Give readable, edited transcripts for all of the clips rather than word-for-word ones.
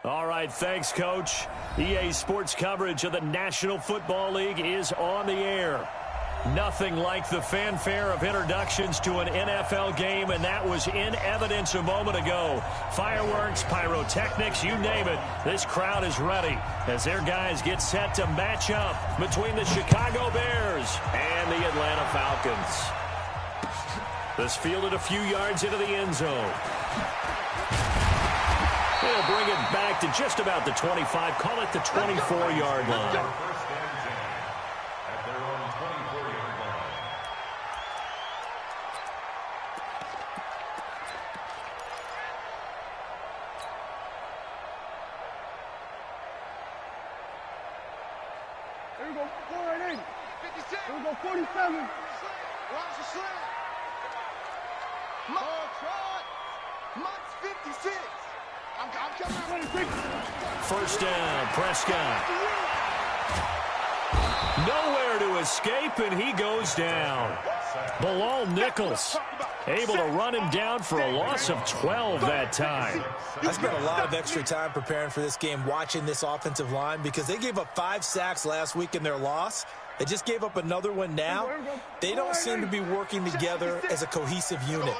All right, thanks, Coach. EA Sports coverage of the National Football League is on the air. Nothing like the fanfare of introductions to an NFL game, and that was in evidence a moment ago. Fireworks, pyrotechnics, you name it. This crowd is ready as their guys get set to match up between the Chicago Bears and the Atlanta Falcons. This fielded a few yards into the end zone. They'll bring it back to just about the 25. Call it the 24-yard line. Here we go, 480. 56. Here we go, 47. Watch the slant. Mutt's 56. I'm coming out. First down, Prescott. Nowhere to escape, and he goes down. Bilal Nichols able to run him down for a loss of 12 that time. I spent a lot of extra time preparing for this game, watching this offensive line, because they gave up 5 sacks last week in their loss. They just gave up another one now. They don't seem to be working together as a cohesive unit.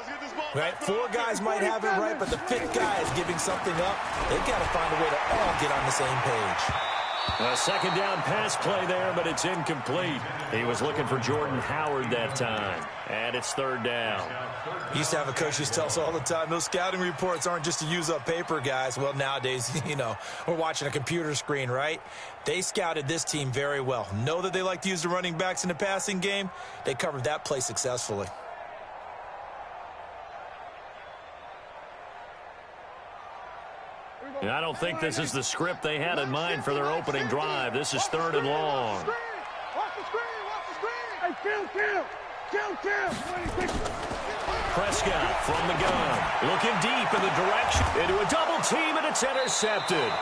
Right? 4 guys might have it right, but the 5th guy is giving something up. They've got to find a way to all get on the same page. A second down pass play there, but it's incomplete. He was looking for Jordan Howard that time. And it's third down. Used to have a coach who tells us all the time, those scouting reports aren't just to use up paper, guys. Well, nowadays, we're watching a computer screen, right? They scouted this team very well. Know that they like to use the running backs in the passing game. They covered that play successfully. I don't think this is the script they had in mind for their opening drive. This is third and long. Watch the screen, watch the screen. Hey, kill. Prescott from the gun, looking deep in the direction, into a double team, and it's intercepted.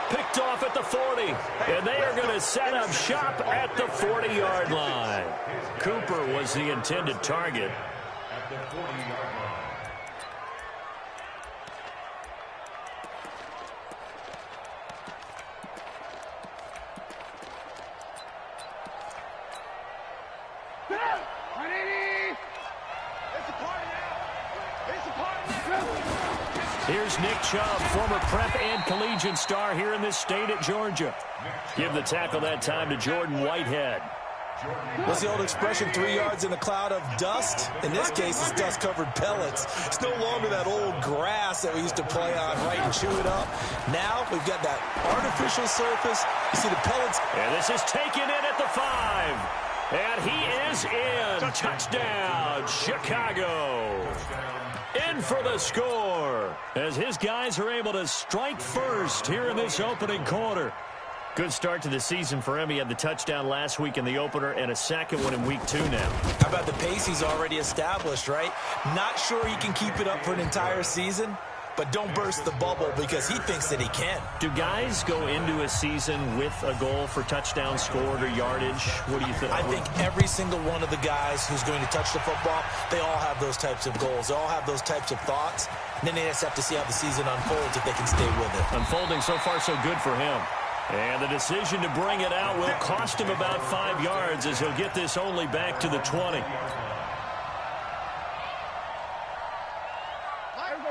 Picked off at the 40, and they are going to set up shop at the 40-yard line. Cooper was the intended target. At the 40-yard line. Here's Nick Chubb, former prep and collegiate star here in this state at Georgia. Give the tackle that time to Jordan Whitehead. What's the old expression, 3 yards in a cloud of dust? In this case, it's dust-covered pellets. It's no longer that old grass that we used to play on, right, and chew it up. Now we've got that artificial surface. You see the pellets. And this is taken in at the 5. And he is in. Touchdown, Chicago. In for the score as his guys are able to strike first here in this opening quarter. Good start to the season for him. He had the touchdown last week in the opener and a second one in week 2 now. How about the pace he's already established, right? Not sure he can keep it up for an entire season, but don't burst the bubble because he thinks that he can. Do guys go into a season with a goal for touchdown scored or yardage? What do you think? I think every single one of the guys who's going to touch the football, they all have those types of goals. They all have those types of thoughts. And then they just have to see how the season unfolds if they can stay with it. Unfolding so far so good for him. And the decision to bring it out will cost him about 5 yards as he'll get this only back to the 20.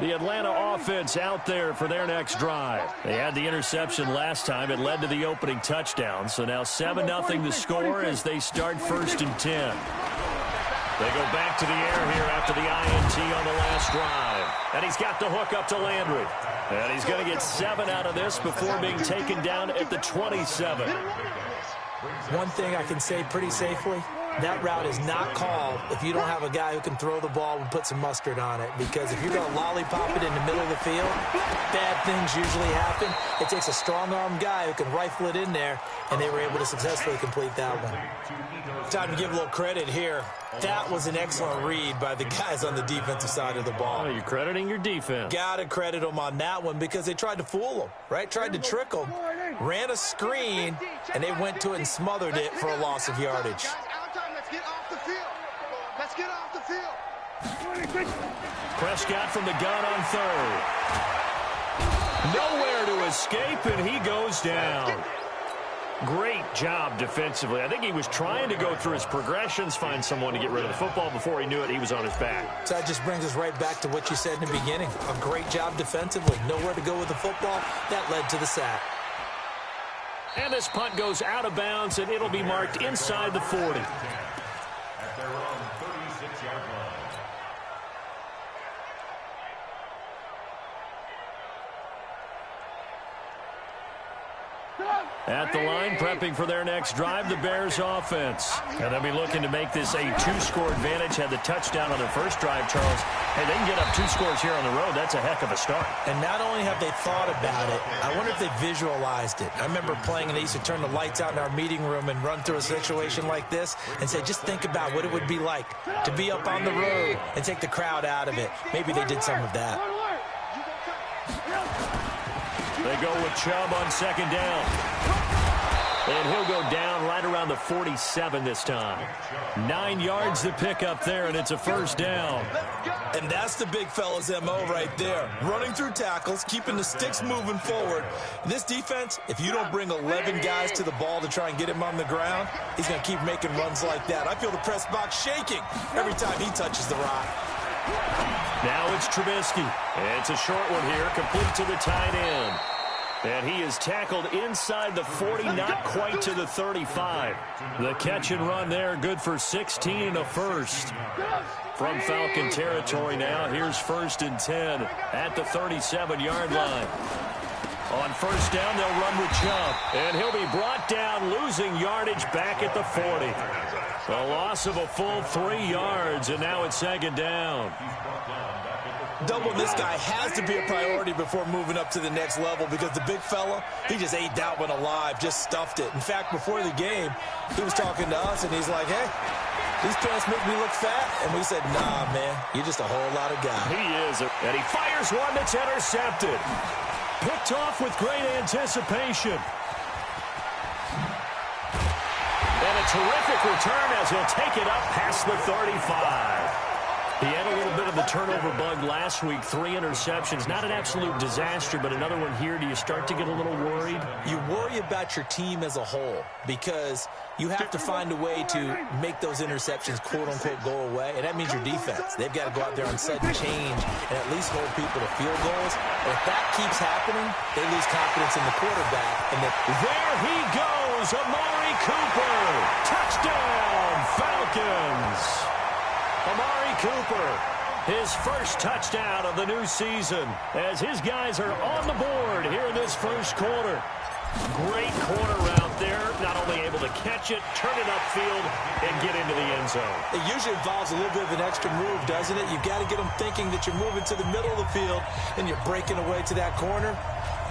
The Atlanta offense out there for their next drive. They had the interception last time. It led to the opening touchdown. So now 7-0 the score as they start 1st and 10. They go back to the air here after the INT on the last drive. And he's got the hook up to Landry. And he's going to get 7 out of this before being taken down at the 27. One thing I can say pretty safely, that route is not called if you don't have a guy who can throw the ball and put some mustard on it. Because if you're going to lollipop it in the middle of the field, bad things usually happen. It takes a strong-arm guy who can rifle it in there, and they were able to successfully complete that one. Time to give a little credit here. That was an excellent read by the guys on the defensive side of the ball. Oh, you're crediting your defense. Got to credit them on that one because they tried to fool them, right? Tried to trick them, ran a screen, and they went to it and smothered it for a loss of yardage. Let's get off the field. Let's get off the field. Prescott from the gun on 3rd. Nowhere to escape, and he goes down. Great job defensively. I think he was trying to go through his progressions, find someone to get rid of the football. Before he knew it, he was on his back. So that just brings us right back to what you said in the beginning. A great job defensively. Nowhere to go with the football. That led to the sack. And this punt goes out of bounds, and it'll be marked inside the 40. At their own 36-yard line. At the line, prepping for their next drive, the Bears offense. And they'll be looking to make this a 2-score advantage. Had the touchdown on their first drive, Charles. Hey, they can get up 2 scores here on the road. That's a heck of a start. And not only have they thought about it, I wonder if they visualized it. I remember playing, and they used to turn the lights out in our meeting room and run through a situation like this and say, just think about what it would be like to be up on the road and take the crowd out of it. Maybe they did some of that. They go with Chubb on second down. And he'll go down right around the 47 this time. 9 yards to pick up there, and it's a first down. And that's the big fella's MO right there. Running through tackles, keeping the sticks moving forward. This defense, if you don't bring 11 guys to the ball to try and get him on the ground, he's going to keep making runs like that. I feel the press box shaking every time he touches the rock. Now it's Trubisky. It's a short one here, complete to the tight end. And he is tackled inside the 40, not quite to the 35. The catch and run there, good for 16 and a first. From Falcon territory now, here's 1st and 10 at the 37-yard line. On first down, they'll run with Chubb. And he'll be brought down, losing yardage back at the 40. A loss of a full 3 yards, and now it's second down. Doubling this guy has to be a priority before moving up to the next level, because the big fella, he just ate that one alive, just stuffed it. In fact, before the game, he was talking to us, and he's like, hey, these pants make me look fat. And we said, nah, man, you're just a whole lot of guy. He is, and he fires one that's intercepted. Picked off with great anticipation. And a terrific return as he'll take it up past the 35. He had a little bit of the turnover bug last week, 3 interceptions. Not an absolute disaster, but another one here. Do you start to get a little worried? You worry about your team as a whole, because you have to find a way to make those interceptions, quote-unquote, go away, and that means your defense. They've got to go out there on sudden change and at least hold people to field goals. And if that keeps happening, they lose confidence in the quarterback. And there he goes, Amari Cooper. Touchdown, Falcons. Amari Cooper, his first touchdown of the new season, as his guys are on the board here in this first quarter. Great corner route there, not only able to catch it, turn it upfield, and get into the end zone. It usually involves a little bit of an extra move, doesn't it? You've got to get them thinking that you're moving to the middle of the field and you're breaking away to that corner.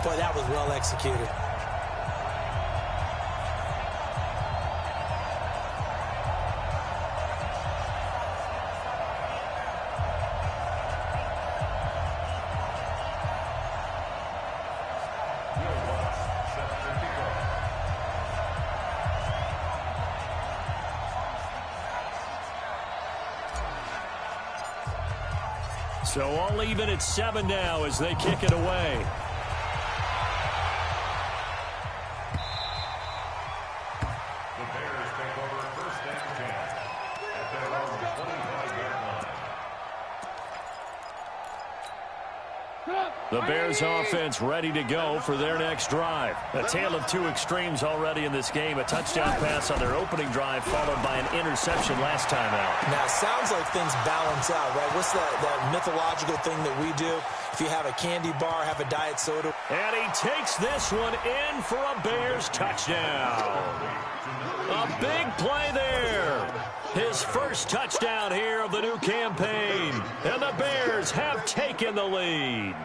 Boy, that was well executed. So all even at 7 now as they kick it away. The Bears take over 1st and 10 at their own 25-yard line. The Bears offense ready to go for their next drive. A tale of 2 extremes already in this game. A touchdown pass on their opening drive followed by an interception last time out. Now, it sounds like things balance out, right? What's that mythological thing that we do? If you have a candy bar, have a diet soda. And he takes this one in for a Bears touchdown. A big play there. His first touchdown here of the new campaign. And the Bears have taken the lead.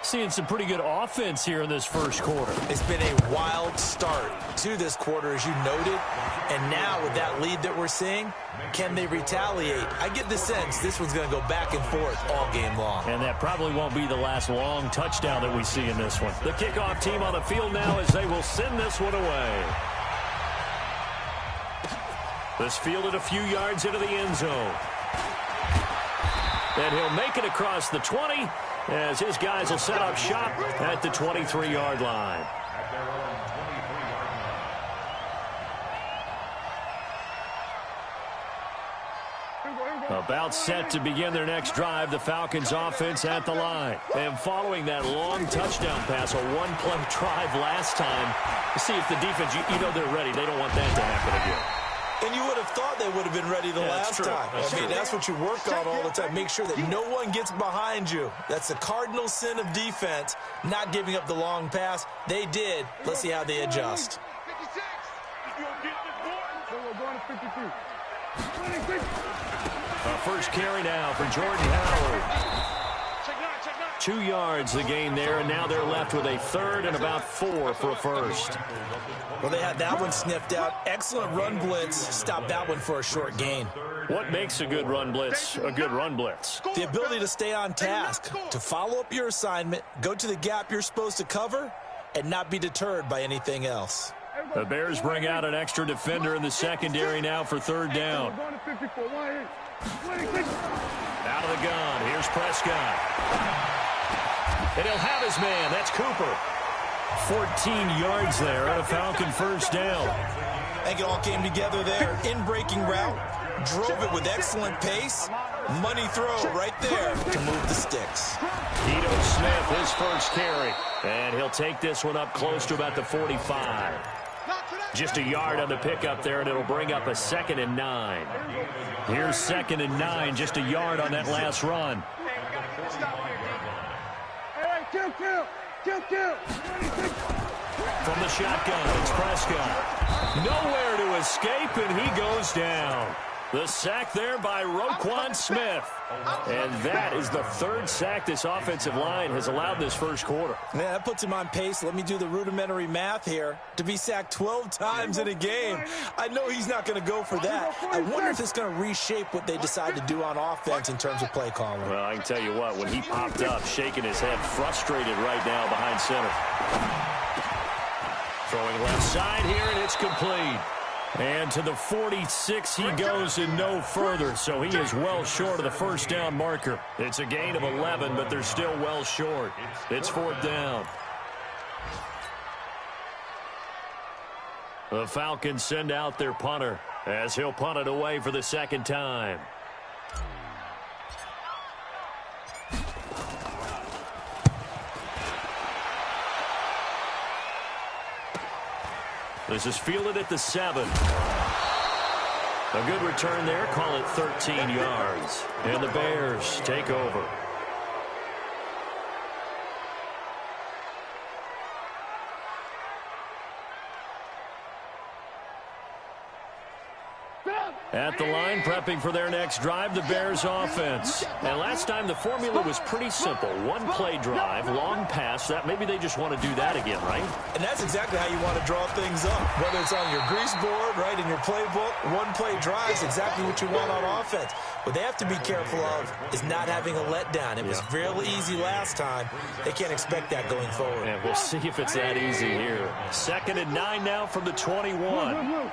Seeing some pretty good offense here in this first quarter. It's been a wild start to this quarter, as you noted. And now with that lead that we're seeing, can they retaliate? I get the sense this one's going to go back and forth all game long. And that probably won't be the last long touchdown that we see in this one. The kickoff team on the field now as they will send this one away. This fielded a few yards into the end zone. And he'll make it across the 20 as his guys will set up shop at the 23-yard line. At their own 23-yard line. About set to begin their next drive, the Falcons offense at the line. And following that long touchdown pass, a one-play drive last time, to see if the defense, you know they're ready. They don't want that to happen again. And you would have thought they would have been ready the last time. I mean, that's what you work on all the time. Make sure that no one gets behind you. That's the cardinal sin of defense, not giving up the long pass. They did. Let's see how they adjust. 56. We're going to 52. 26. First carry now for Jordan Howard. 2 yards the gain there, and now they're left with a third and about 4 for a first. Well, they had that one sniffed out. Excellent run blitz. Stopped that one for a short gain. What makes a good run blitz a good run blitz? The ability to stay on task, to follow up your assignment, go to the gap you're supposed to cover, and not be deterred by anything else. The Bears bring out an extra defender in the secondary now for third down. Out of the gun. Here's Prescott. And he'll have his man. That's Cooper. 14 yards there on a Falcon first down. I think it all came together there. In-breaking route. Drove it with excellent pace. Money throw right there to move the sticks. Ito Smith, his first carry. And he'll take this one up close to about the 45. Just a yard on the pickup there, and it'll bring up a 2nd and 9. Here's 2nd and 9, just a yard on that last run. From the shotgun, it's Prescott. Nowhere to escape, and he goes down. The sack there by Roquan Smith. And that is the third sack this offensive line has allowed this first quarter. Man, that puts him on pace. Let me do the rudimentary math here. To be sacked 12 times in a game, I know he's not going to go for that. I wonder if it's going to reshape what they decide to do on offense in terms of play calling. Well, I can tell you what, when he popped up, shaking his head, frustrated right now behind center. Throwing left side here, and it's complete. And to the 46 he goes and no further, so he is well short of the first down marker. It's a gain of 11, but they're still well short. It's 4th down. The Falcons send out their punter as he'll punt it away for the second time. This is fielded at the 7. A good return there. Call it 13 yards. And the Bears take over. At the line, prepping for their next drive, the Bears offense. And last time the formula was pretty simple. One play drive, long pass. That maybe they just want to do that again, right? And that's exactly how you want to draw things up. Whether it's on your grease board, right, in your playbook, one play drive is exactly what you want on offense. What they have to be careful of is not having a letdown. It was real easy last time. They can't expect that going forward. And we'll see if it's that easy here. 2nd and 9 now from the 21.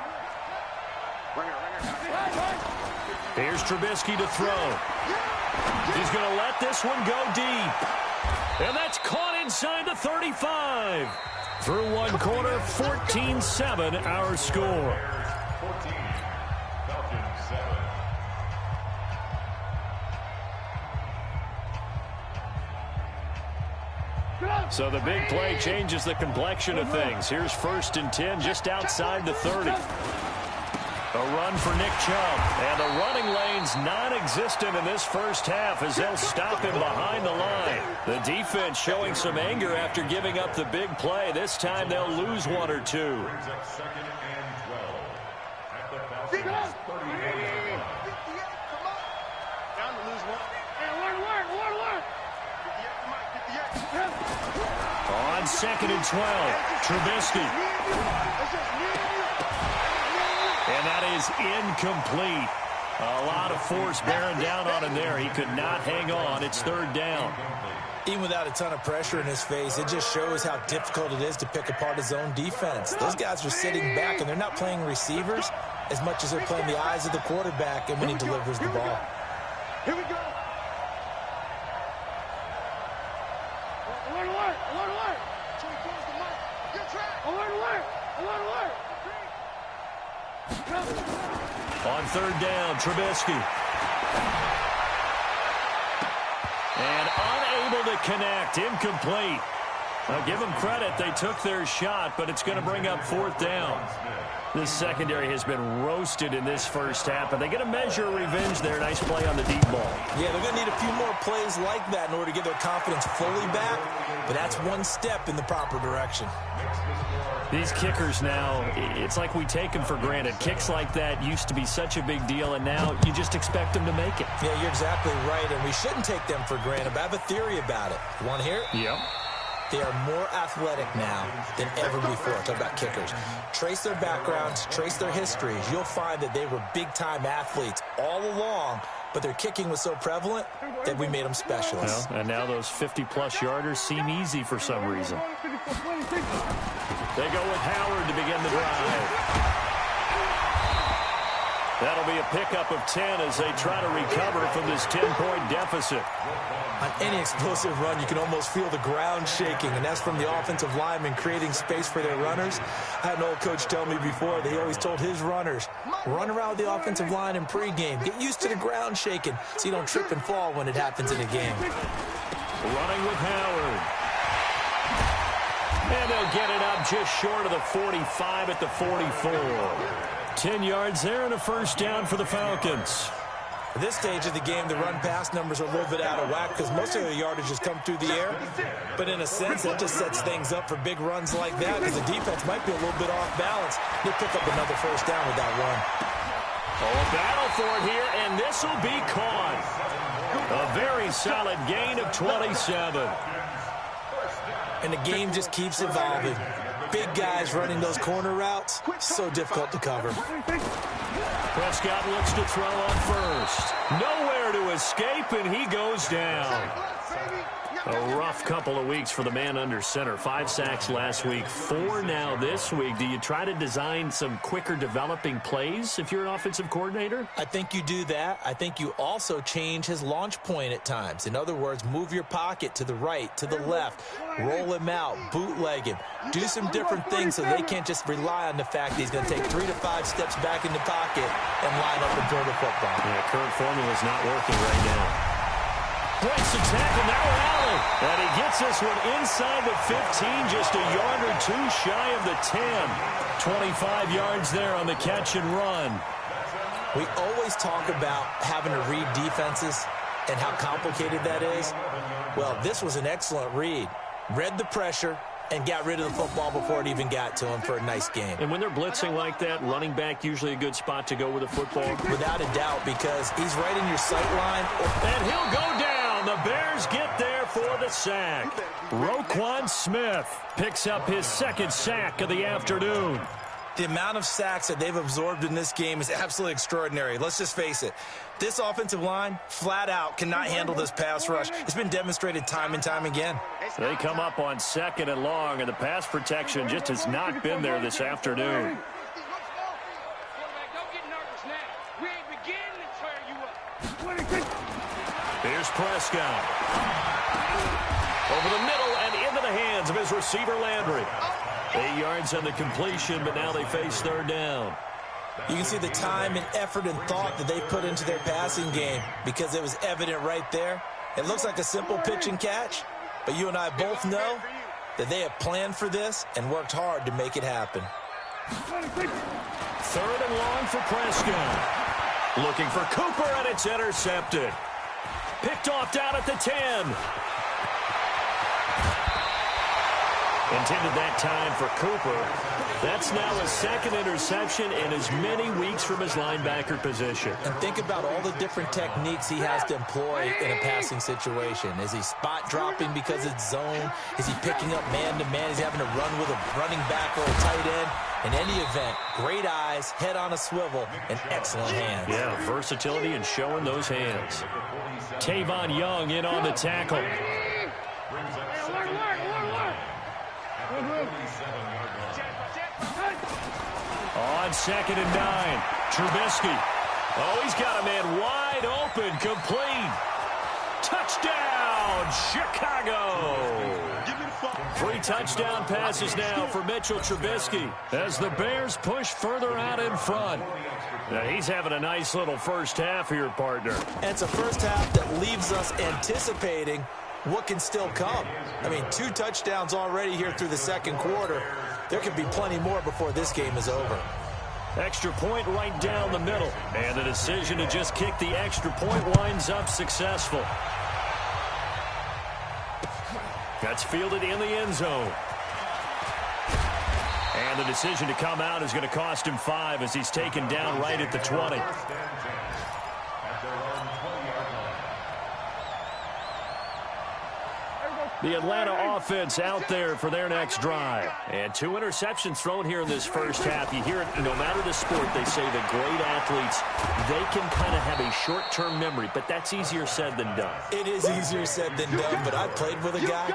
Here's Trubisky to throw. He's going to let this one go deep. And that's caught inside the 35. Through one quarter, 14-7 our score. 14, Falcons 7. So the big play changes the complexion of things. Here's 1st and 10 just outside the 30. A run for Nick Chubb. And the running lane's non-existent in this first half as they'll stop him behind the line. The defense showing some anger after giving up the big play. This time they'll lose 1 or 2. Brings up 2nd and 12. At the Falcons 31-yard line. Down to lose 1. Hey, work. 58. On 2nd and 12, Trubisky. And that is incomplete. A lot of force bearing down on him there. He could not hang on. It's 3rd down. Even without a ton of pressure in his face, it just shows how difficult it is to pick apart his own defense. Those guys are sitting back, and they're not playing receivers as much as they're playing the eyes of the quarterback and when he delivers the ball. Here we go. On third down, Trubisky. And unable to connect. Incomplete. I'll give them credit. They took their shot, but it's going to bring up fourth down. This secondary has been roasted in this first half, and they get a measure of revenge there. Nice play on the deep ball. Yeah, they're going to need a few more plays like that in order to get their confidence fully back, but that's one step in the proper direction. These kickers now, it's like we take them for granted. Kicks like that used to be such a big deal, and now you just expect them to make it. Yeah, you're exactly right, and we shouldn't take them for granted, but I have a theory about it. You want to hear it? Yep. They are more athletic now than ever before. Talk about kickers. Trace their backgrounds, trace their histories. You'll find that they were big-time athletes all along, but their kicking was so prevalent that we made them specialists. Well, and now those 50-plus yarders seem easy for some reason. They go with Howard to begin the drive. That'll be a pickup of 10 as they try to recover from this 10-point deficit. On any explosive run, you can almost feel the ground shaking, and that's from the offensive linemen creating space for their runners. I had an old coach tell me before that he always told his runners, run around the offensive line in pregame. Get used to the ground shaking so you don't trip and fall when it happens in a game. Running with Howard. And they'll get it up just short of the 45 at the 44. 10 yards there and a first down for the Falcons. At this stage of the game, the run-pass numbers are a little bit out of whack because most of the yardage has come through the air. But in a sense, that just sets things up for big runs like that because the defense might be a little bit off balance. They'll pick up another first down with that run. Oh, a battle for it here, and this will be caught. A very solid gain of 27. And the game just keeps evolving. Big guys running those corner routes, so difficult to cover. Prescott looks to throw on first. Nowhere to escape, and he goes down. A rough couple of weeks for the man under center. 5 sacks last week, 4 now this week. Do you try to design some quicker developing plays if you're an offensive coordinator? I think you do that. I think you also change his launch point at times. In other words, move your pocket to the right, to the left, roll him out, bootleg him. Do some different things so they can't just rely on the fact that he's going to take 3 to 5 steps back in the pocket and line up and throw the football. Yeah, current formula is not working right now. Breaks the tackle, now rally. And he gets this one inside the 15, just a yard or two shy of the 10. 25 yards there on the catch and run. We always talk about having to read defenses and how complicated that is. Well, this was an excellent read. Read the pressure and got rid of the football before it even got to him for a nice game. And when they're blitzing like that, running back usually a good spot to go with the football? Without a doubt, because he's right in your sight line. And he'll go down. The Bears get there for the sack. Roquan Smith picks up his second sack of the afternoon. The amount of sacks that they've absorbed in this game is absolutely extraordinary. Let's just face it. This offensive line, flat out, cannot handle this pass rush. It's been demonstrated time and time again. They come up on 2nd and long, and the pass protection just has not been there this afternoon. Here's Prescott. Over the middle and into the hands of his receiver, Landry. 8 yards on the completion, but now they face third down. You can see the time and effort and thought that they put into their passing game because it was evident right there. It looks like a simple pitch and catch, but you and I both know that they have planned for this and worked hard to make it happen. 3rd and long for Prescott. Looking for Cooper, and it's intercepted. Picked off down at the 10. Intended that time for Cooper. That's now his 2nd interception in as many weeks from his linebacker position. And think about all the different techniques he has to employ in a passing situation. Is he spot dropping because it's zone? Is he picking up man-to-man? Is he having to run with a running back or a tight end? In any event, great eyes, head on a swivel, and excellent hands. Yeah, versatility and showing those hands. Tavon Young in on the tackle. On 2nd and 9, Trubisky. Oh, he's got a man wide open, complete. Touchdown, Chicago. 3 touchdown passes now for Mitchell Trubisky as the Bears push further out in front. Now, he's having a nice little first half here, partner. And it's a first half that leaves us anticipating what can still come. I mean, 2 touchdowns already here through the second quarter. There could be plenty more before this game is over. Extra point right down the middle. And the decision to just kick the extra point winds up successful. That's fielded in the end zone. And the decision to come out is going to cost him 5 as he's taken down right at the 20. The Atlanta offense out there for their next drive. And 2 interceptions thrown here in this first half. You hear it, no matter the sport, they say that great athletes, they can kind of have a short-term memory, but that's easier said than done. It is easier said than done, but I played with a guy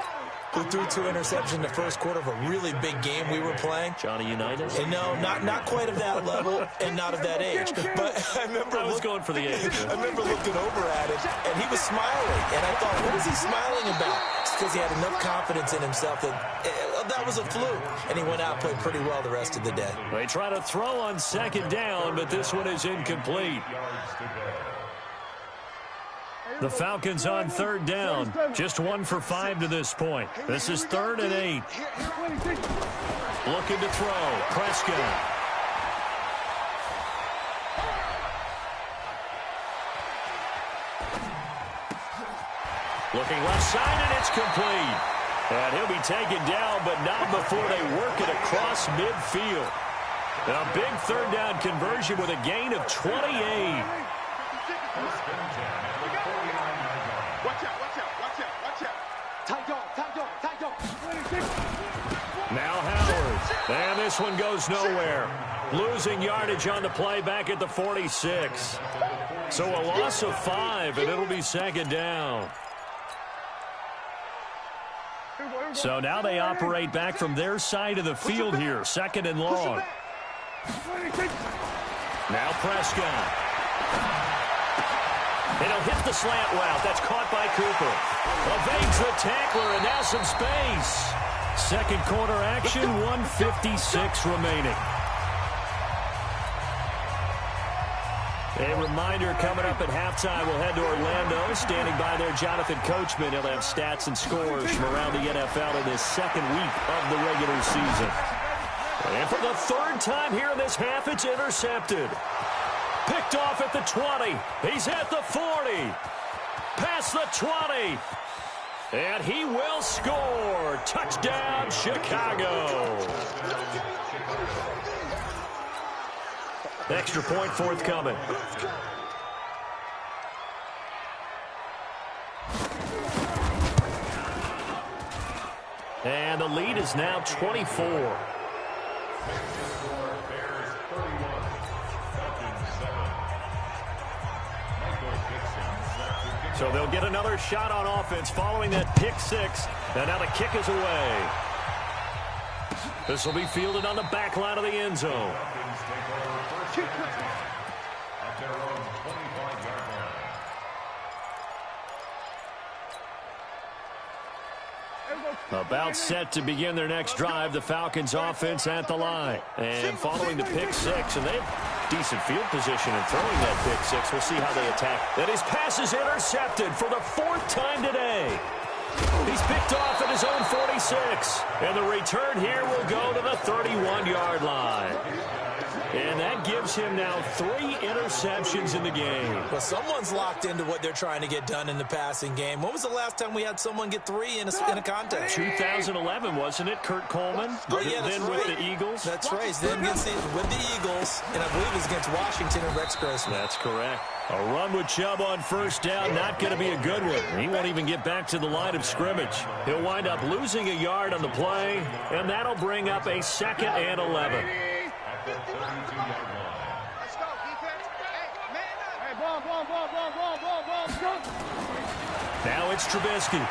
who threw 2 interceptions in the first quarter of a really big game we were playing. Johnny Unitas? And no, not quite of that level and not of that age. But I was going for the age. I remember looking over at him, and he was smiling. And I thought, what is he smiling about? It's because he had enough confidence in himself that was a fluke. And he went out and played pretty well the rest of the day. They try to throw on second down, but this one is incomplete. The Falcons on third down. Just 1 for 5 to this point. This is 3rd and 8. Looking to throw. Prescott. Looking left side, and it's complete. And he'll be taken down, but not before they work it across midfield. A big 3rd down conversion with a gain of 28. Now Howard. And this one goes nowhere. Losing yardage on the play back at the 46. So a loss of 5, and it'll be 2nd down. So now they operate back from their side of the field here. 2nd and long. Now Prescott. And he'll hit the slant route. That's caught by Cooper. Evades the tackler, and now some space. Second quarter action, 1:56 remaining. A reminder coming up at halftime. We'll head to Orlando. Standing by there, Jonathan Coachman. He'll have stats and scores from around the NFL in this second week of the regular season. And for the 3rd time here in this half, it's intercepted. Picked off at the 20. He's at the 40. Past the 20. And he will score. Touchdown, Chicago. Extra point forthcoming. And the lead is now 24. So they'll get another shot on offense following that pick 6. And now the kick is away. This will be fielded on the back line of the end zone. About set to begin their next drive, the Falcons offense at the line. And following the pick 6, and they have decent field position in throwing that pick 6. We'll see how they attack. And his pass is intercepted for the 4th time today. He's picked off at his own 46. And the return here will go to the 31-yard line. And that gives him now 3 interceptions in the game. Well, someone's locked into what they're trying to get done in the passing game. When was the last time we had someone get 3 in a contest? 2011, wasn't it? Kurt Coleman? Oh, yeah, that's then right. With the Eagles? That's right. Then with the Eagles, and I believe it was against Washington and Rex Grossman. That's correct. A run with Chubb on 1st down, not going to be a good one. He won't even get back to the line of scrimmage. He'll wind up losing a yard on the play, and that'll bring up a 2nd and 11. Let's go, defense. Hey, man up. Hey, ball. Now it's Trubisky.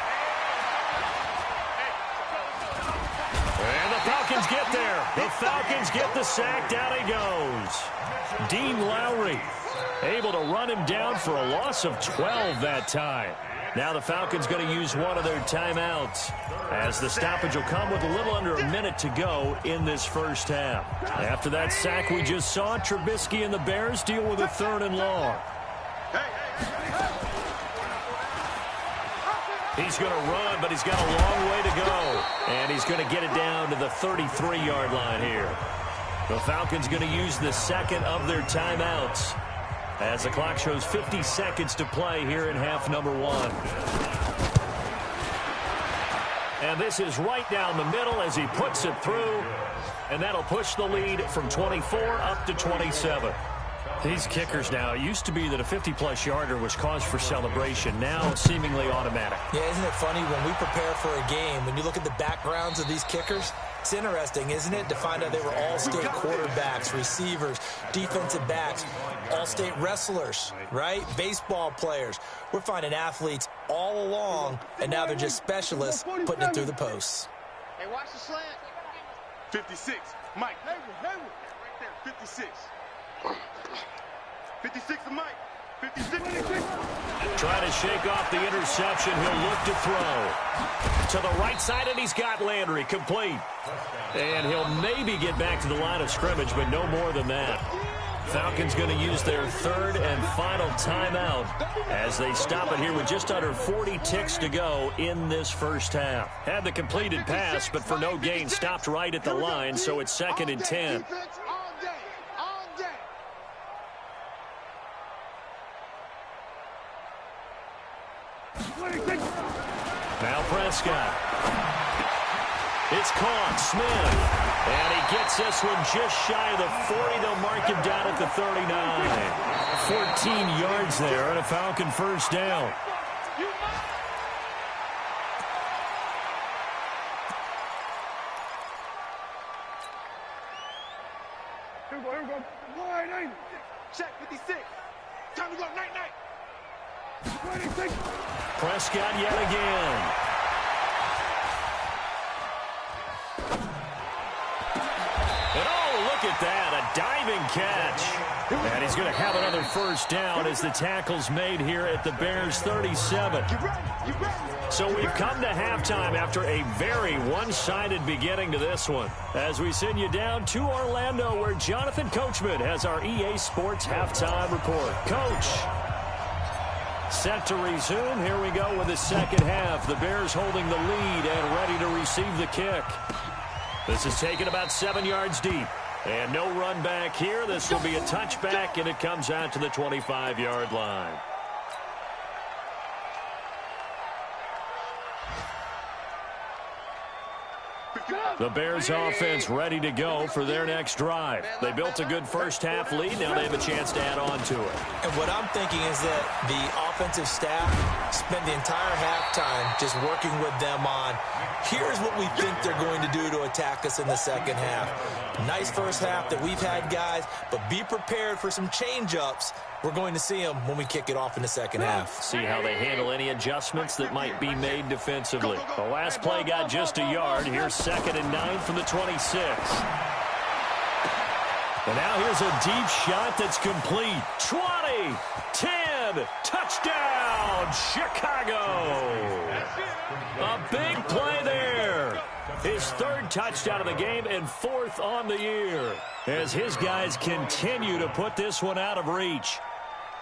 And the Falcons get there. The Falcons get the sack. Down he goes. Dean Lowry able to run him down for a loss of 12 that time. Now the Falcons going to use one of their timeouts, as the stoppage will come with a little under a minute to go in this first half. After that sack we just saw, Trubisky and the Bears deal with a 3rd and long. He's going to run, but he's got a long way to go. And he's going to get it down to the 33-yard line here. The Falcons going to use the second of their timeouts, as the clock shows 50 seconds to play here in half number 1. And this is right down the middle as he puts it through. And that'll push the lead from 24 up to 27. These kickers now, it used to be that a 50-plus yarder was cause for celebration. Now it's seemingly automatic. Yeah, isn't it funny when we prepare for a game, when you look at the backgrounds of these kickers, it's interesting, isn't it, to find out they were all-state quarterbacks, receivers, defensive backs, all-state wrestlers, right? Baseball players. We're finding athletes all along, and now they're just specialists putting it through the posts. Hey, watch the slant. 56. Mike. Right there. 56. 56 to Mike. 56. Trying to shake off the interception. He'll look to throw to the right side, and he's got Landry complete. And he'll maybe get back to the line of scrimmage, but no more than that. Falcons going to use their 3rd and final timeout as they stop it here with just under 40 ticks to go in this first half. Had the completed pass, but for no gain, stopped right at the line, so it's 2nd and 10. Now Prescott. It's caught. Smith. And he gets this one just shy of the 40. They'll mark him down at the 39. 14 yards there and a Falcon first down. Here we go. Wide 80. Check 56. Time to go. Night. 26. Prescott yet again. And oh, look at that, a diving catch. And he's going to have another first down as the tackle's made here at the Bears' 37. So we've come to halftime after a very one-sided beginning to this one, as we send you down to Orlando, where Jonathan Coachman has our EA Sports halftime report. Coach. Set to resume. Here we go with the second half. The Bears holding the lead and ready to receive the kick. This is taken about 7 yards deep. And no run back here. This will be a touchback, and it comes out to the 25-yard line. The Bears offense ready to go for their next drive. They built a good first-half lead. Now they have a chance to add on to it. And what I'm thinking is that the offensive staff spent the entire halftime just working with them on, here's what we think they're going to do to attack us in the second half. Nice first half that we've had, guys, but be prepared for some change-ups. We're going to see them when we kick it off in the second half. See how they handle any adjustments that might be made defensively. The last play got just a yard. Here's 2nd and 9 from the 26. And now here's a deep shot that's complete. 20, 10, touchdown, Chicago. A big play there. His 3rd touchdown of the game and 4th on the year, as his guys continue to put this one out of reach.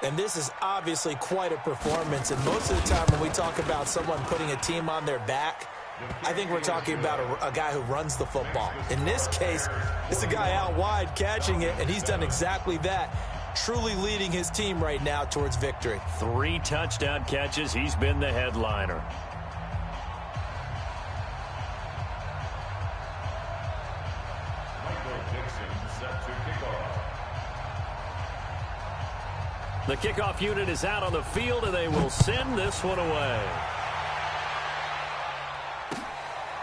And this is obviously quite a performance. And most of the time when we talk about someone putting a team on their back, I think we're talking about a guy who runs the football. In this case, it's a guy out wide catching it, and he's done exactly that, truly leading his team right now towards victory. 3 touchdown catches. He's been the headliner. The kickoff unit is out on the field, and they will send this one away.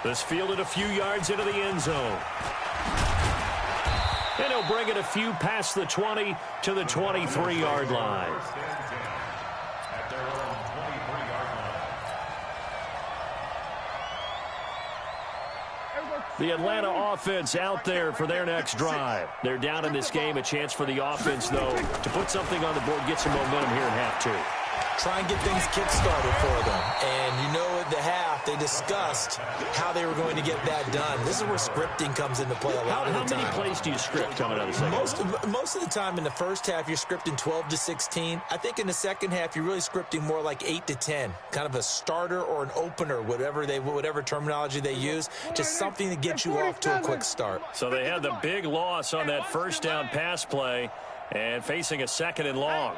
This fielded a few yards into the end zone. And he'll bring it a few past the 20 to the 23-yard line. The Atlanta offense out there for their next drive. They're down in this game. A chance for the offense, though, to put something on the board, get some momentum here in half 2. try and get things kick-started for them. And you know at the half, they discussed how they were going to get that done. This is where scripting comes into play a lot of the time. How many plays do you script coming out of the second? Most of the time in the first half, you're scripting 12 to 16. I think in the second half, you're really scripting more like 8 to 10. Kind of a starter or an opener, whatever terminology they use. Just something to get you off to a quick start. So they had the big loss on that first down pass play and facing a second and long.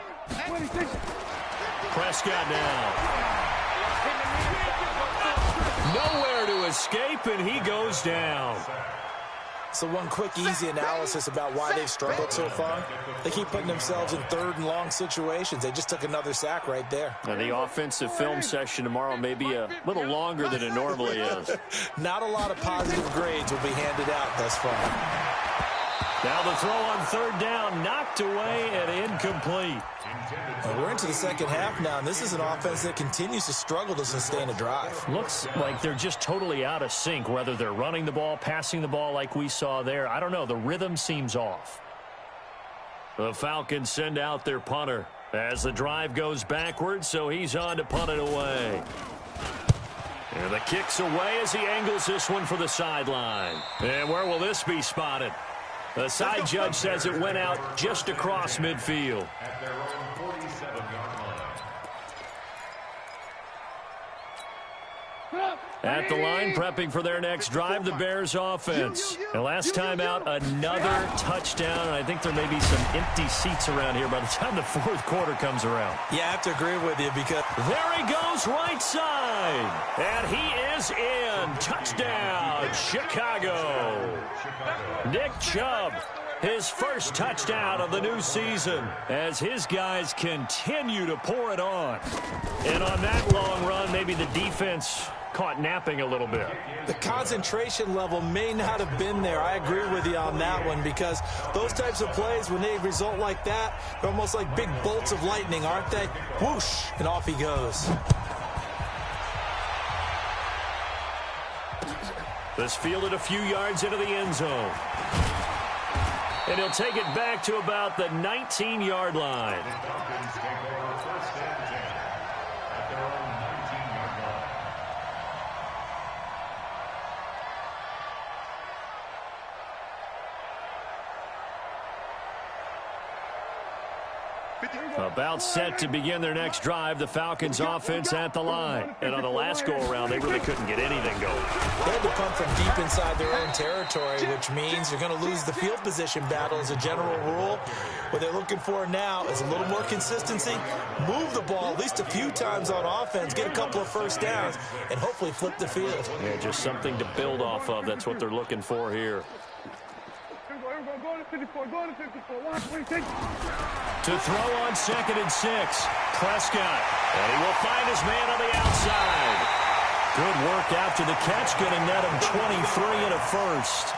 Prescott now. Nowhere to escape, and he goes down. So one quick, easy analysis about why they've struggled so far. They keep putting themselves in third and long situations. They just took another sack right there. And the offensive film session tomorrow may be a little longer than it normally is. Not a lot of positive grades will be handed out thus far. Now the throw on third down, knocked away and incomplete. Well, we're into the second half now, and this is an offense that continues to struggle to sustain a drive. Looks like they're just totally out of sync, whether they're running the ball, passing the ball like we saw there. I don't know. The rhythm seems off. The Falcons send out their punter as the drive goes backwards, so he's on to punt it away. And the kick's away as he angles this one for the sideline. And where will this be spotted? The side judge says it went out just across midfield. At their own 47-yard line. At the line, prepping for their next drive, the Bears offense. And last time out, another touchdown. And I think there may be some empty seats around here by the time the fourth quarter comes around. Yeah, I have to agree with you because there he goes right side. And he is in. Touchdown, Chicago. Nick Chubb, his first touchdown of the new season as his guys continue to pour it on. And on that long run, maybe the defense caught napping a little bit. The concentration level may not have been there. I agree with you on that one because those types of plays, when they result like that, they're almost like big bolts of lightning, aren't they? Whoosh, and off he goes. This fielded a few yards into the end zone. And he'll take it back to about the 19-yard line. The Falcons take over first and 10 at their own 19-yard line. About set to begin their next drive, the Falcons offense at the line. And on the last go-around, they really couldn't get anything going. They had to punt from deep inside their own territory, which means you're going to lose the field position battle as a general rule. What they're looking for now is a little more consistency, move the ball at least a few times on offense, get a couple of first downs, and hopefully flip the field. Yeah, just something to build off of. That's what they're looking for here. To throw on 2nd and 6, Prescott. And he will find his man on the outside. Good work after the catch, getting that him 23 and a first.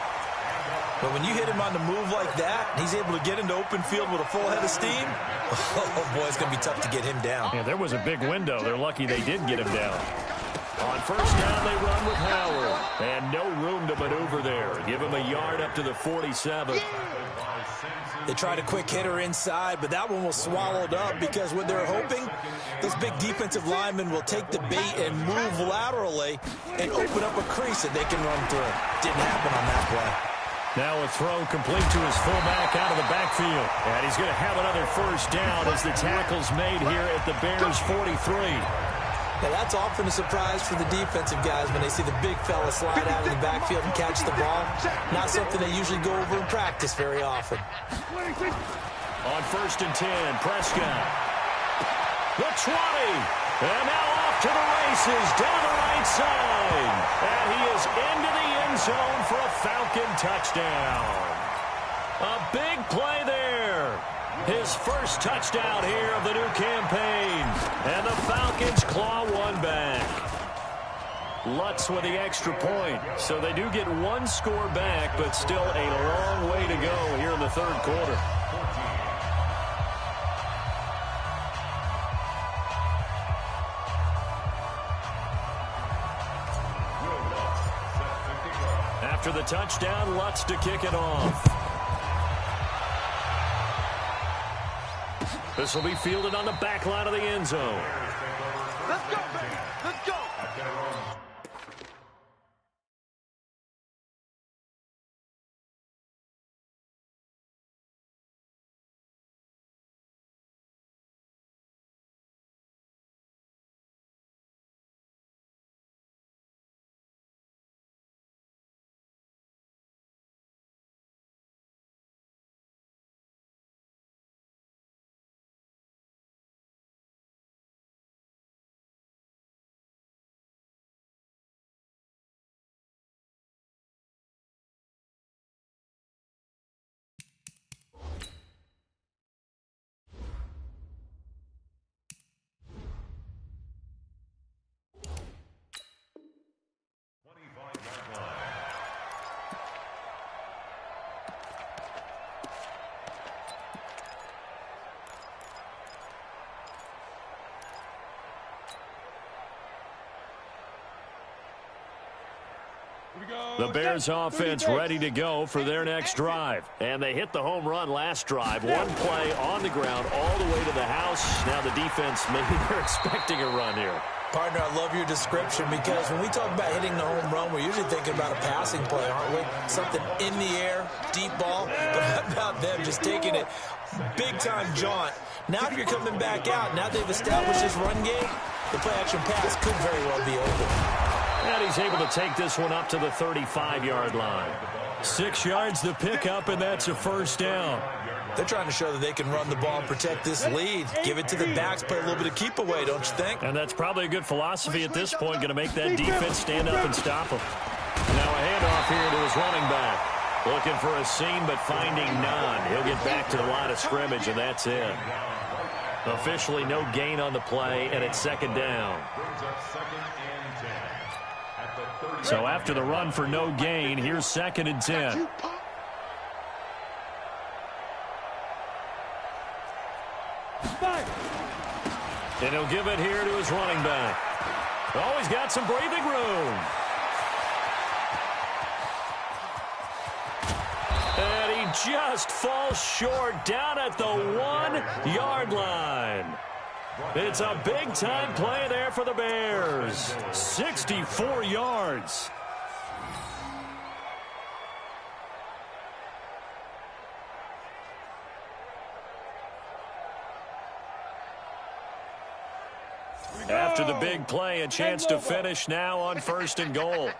But when you hit him on the move like that, he's able to get into open field with a full head of steam. Oh, boy, it's going to be tough to get him down. Yeah, there was a big window. They're lucky they did get him down. On first down, they run with Howard. And no room to maneuver there. Give him a yard up to the 47. They tried a quick hitter inside, but that one was swallowed up because what they're hoping, those big defensive linemen will take the bait and move laterally and open up a crease that they can run through. Didn't happen on that play. Now a throw complete to his fullback out of the backfield. And he's going to have another first down as the tackle's made here at the Bears' 43. Now, that's often a surprise for the defensive guys when they see the big fella slide out of the backfield and catch the ball. Not something they usually go over in practice very often. On 1st and 10, Prescott. The 20. And now off to the races down the right side. And he is into the end zone for a Falcon touchdown. A big play there. His first touchdown here of the new campaign. And the Falcons claw one back. Lutz with the extra point. So they do get one score back, but still a long way to go here in the third quarter. After the touchdown, Lutz to kick it off. This will be fielded on the back line of the end zone. The Bears offense ready to go for their next drive. And they hit the home run last drive. One play on the ground all the way to the house. Now the defense, maybe they're expecting a run here. Partner, I love your description because when we talk about hitting the home run, we're usually thinking about a passing play, aren't we? Something in the air, deep ball. But how about them just taking it big-time jaunt? Now if you're coming back out, now they've established this run game, the play-action pass could very well be over. And he's able to take this one up to the 35-yard line. 6 yards the pickup, and that's a first down. They're trying to show that they can run the ball and protect this lead. Give it to the backs, play a little bit of keep away, don't you think? And that's probably a good philosophy at this point, going to make that defense stand up and stop them. Now a handoff here to his running back. Looking for a seam, but finding none. He'll get back to the line of scrimmage, and that's it. Officially no gain on the play, and it's second down. So after the run for no gain, here's 2nd and 10. And he'll give it here to his running back. Oh, he's got some breathing room. And he just falls short down at the 1-yard line. It's a big-time play there for the Bears. 64 yards. After the big play, a chance to finish now on 1st and goal.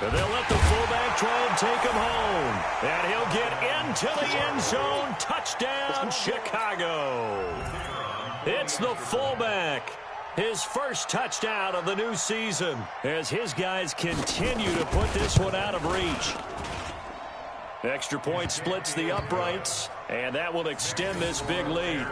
And they'll let the fullback try and take him home. And he'll get into the end zone. Touchdown, Chicago. It's the fullback. His first touchdown of the new season as his guys continue to put this one out of reach. Extra point splits the uprights, and that will extend this big lead.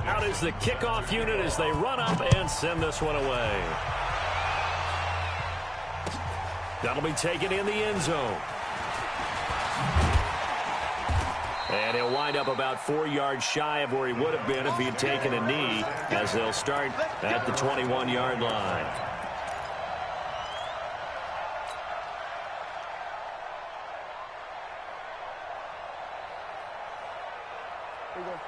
Out is the kickoff unit as they run up and send this one away. That'll be taken in the end zone. And he'll wind up about 4 yards shy of where he would have been if he had taken a knee, as they'll start at the 21-yard line.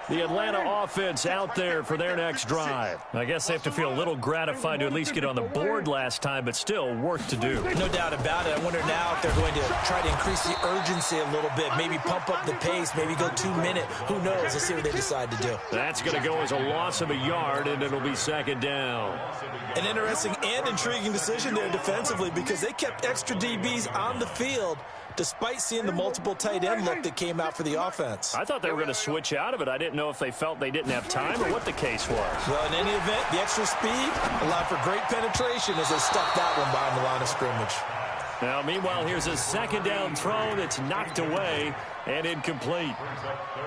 The Atlanta offense out there for their next drive. I guess they have to feel a little gratified to at least get on the board last time, but still work to do. No doubt about it. I wonder now if they're going to try to increase the urgency a little bit, maybe pump up the pace, maybe go 2 minute. Who knows? Let's see what they decide to do. That's going to go as a loss of a yard, and it'll be 2nd down. An interesting and intriguing decision there defensively because they kept extra DBs on the field despite seeing the multiple tight end look that came out for the offense. I thought they were going to switch out of it. I didn't know if they felt they didn't have time or what the case was. Well, in any event, the extra speed allowed for great penetration as they stuck that one behind the line of scrimmage. Now, meanwhile, here's a 2nd down throw that's knocked away and incomplete.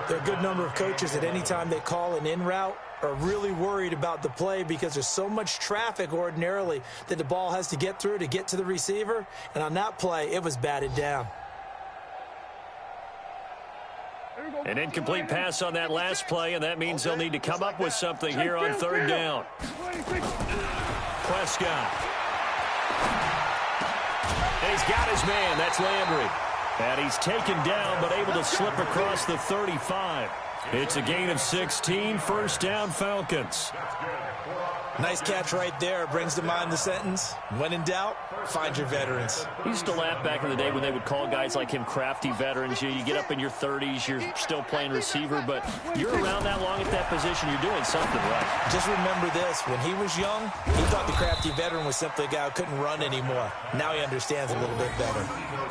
There are a good number of coaches at any time they call an in route are really worried about the play because there's so much traffic ordinarily that the ball has to get through to get to the receiver. And on that play, it was batted down. An incomplete pass on that last play, and that means they'll need to come up with something here on 3rd down. Prescott. And he's got his man. That's Landry. And he's taken down, but able to slip across the 35. It's a gain of 16, 1st down Falcons. Nice catch right there. Brings to mind the sentence, when in doubt, find your veterans. He used to laugh back in the day when they would call guys like him crafty veterans. You get up in your 30s, you're still playing receiver, but you're around that long at that position, you're doing something right. Just remember this, when he was young, he thought the crafty veteran was simply a guy who couldn't run anymore. Now he understands a little bit better.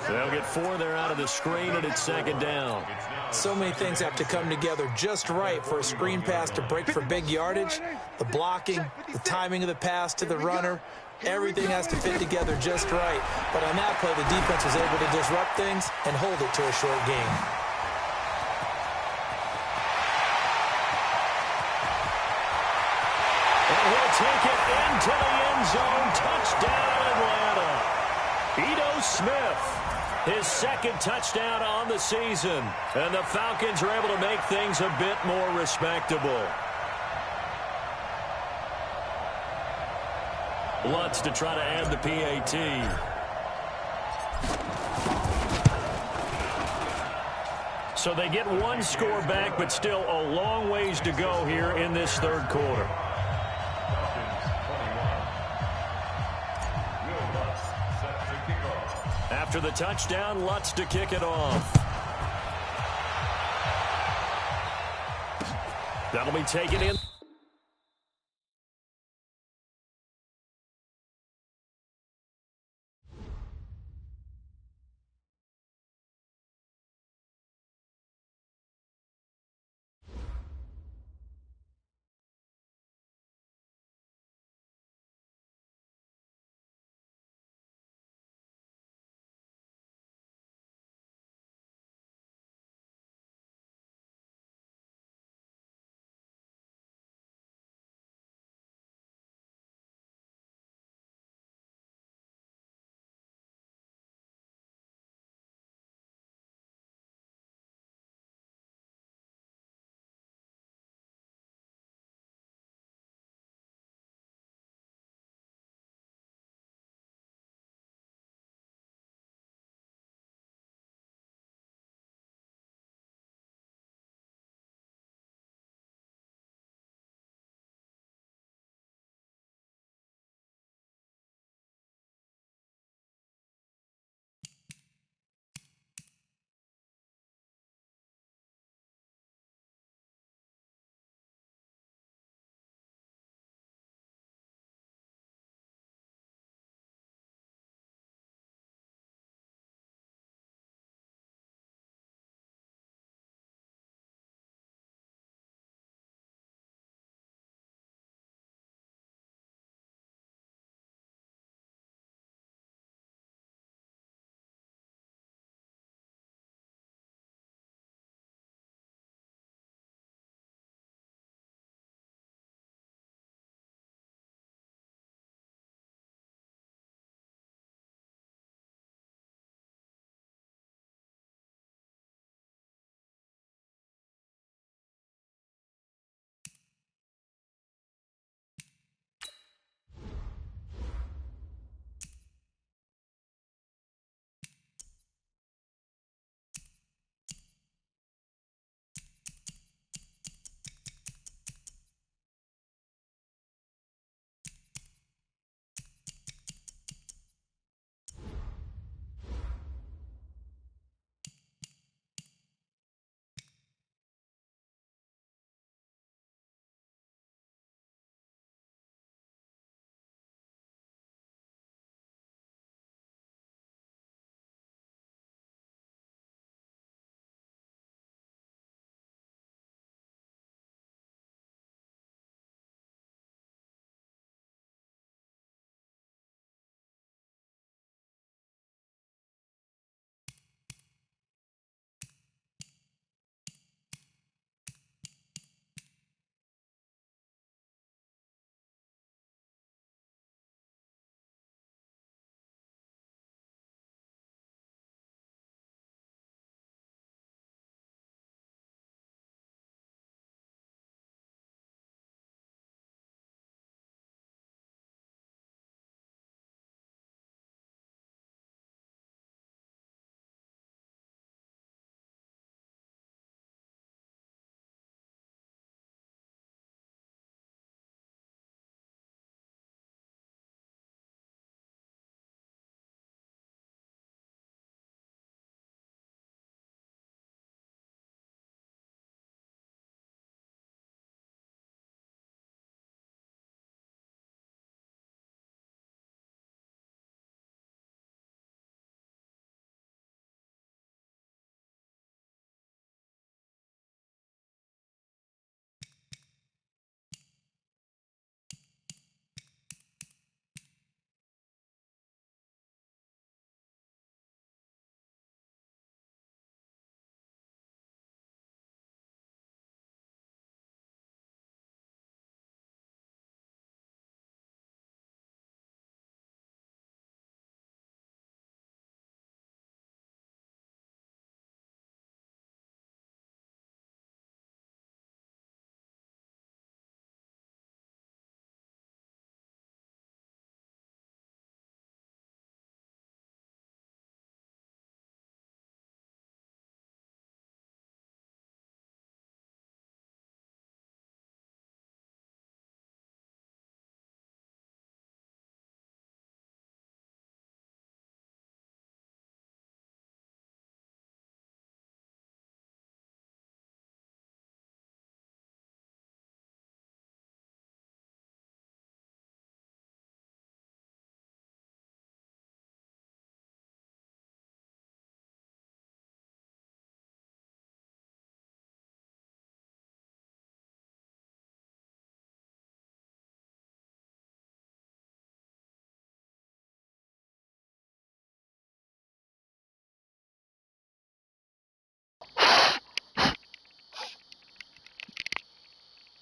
They'll get 4 there out of the screen, and it's 2nd down. So many things have to come together just right for a screen pass to break for big yardage. The blocking, the timing of the pass to the runner, everything has to fit together just right. But on that play, the defense was able to disrupt things and hold it to a short gain. And he'll take it into the end zone. Touchdown, Atlanta. Ito Smith. His 2nd touchdown on the season. And the Falcons are able to make things a bit more respectable. Lutz to try to add the PAT. So they get one score back, but still a long ways to go here in this third quarter. After the touchdown, Lutz to kick it off. That'll be taken in.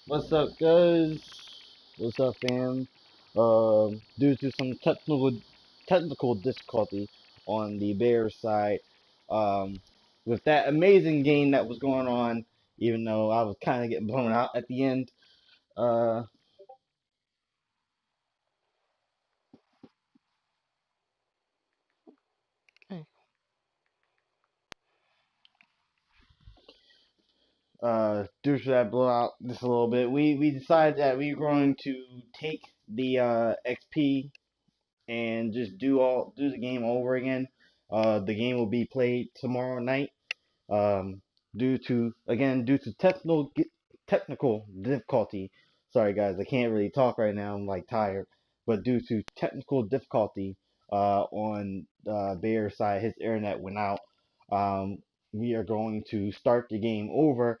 What's up, guys? What's up, fam? Due to some technical difficulty on the Bears side, um, with that amazing game that was going on, even though I was kind of getting blown out at the end, uh, due to that blowout just a little bit, we decided that we were going to take the XP and just do the game over again. The game will be played tomorrow night. Um, due to technical difficulty. Sorry guys, I can't really talk right now. I'm like tired, but due to technical difficulty on Bear's side, his internet went out. Um, we are going to start the game over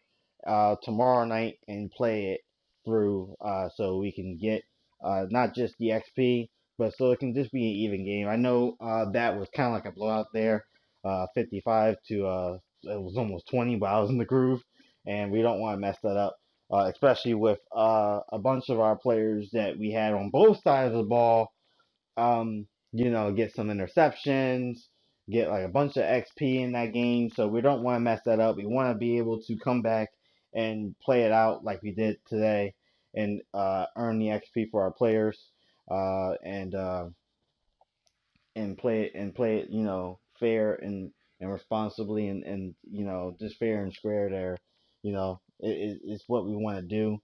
tomorrow night and play it through so we can get not just the XP, but so it can just be an even game. I know that was kind of like a blowout there, 55 to it was almost 20, but I was in the groove, and we don't want to mess that up, especially with a bunch of our players that we had on both sides of the ball. Get some interceptions, get like a bunch of XP in that game. So we don't want to mess that up. We want to be able to come back and play it out like we did today, and earn the XP for our players, and play it, fair and responsibly, and just fair and square there. It's what we want to do.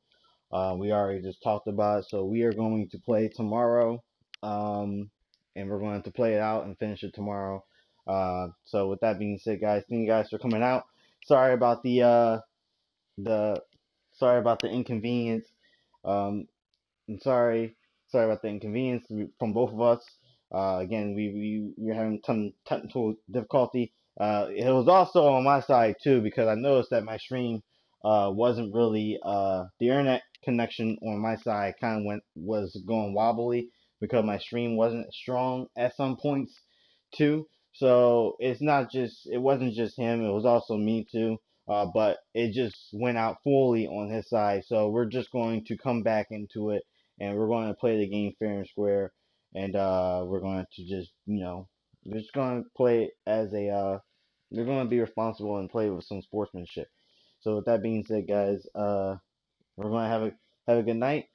We already just talked about it, so we are going to play tomorrow, um, and we're going to play it out and finish it tomorrow. So with that being said, guys, thank you guys for coming out. Sorry about the sorry about the inconvenience. Um, I'm sorry about the inconvenience from both of us. Again, we were having some technical difficulty. It was also on my side too because I noticed that my stream wasn't really the internet connection on my side kind of was going wobbly because my stream wasn't strong at some points too. So it wasn't just him, it was also me too. But it just went out fully on his side. So we're just going to come back into it, and we're going to play the game fair and square, and we're going to just we're just going to play it as a we're going to be responsible and play with some sportsmanship. So with that being said, guys, we're going to have a good night.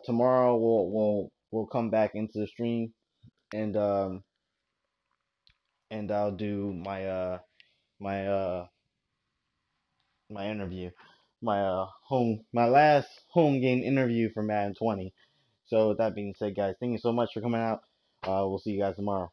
Tomorrow we'll come back into the stream, and I'll do my my interview, my last home game interview for Madden 20. So with that being said, guys, thank you so much for coming out. We'll see you guys tomorrow.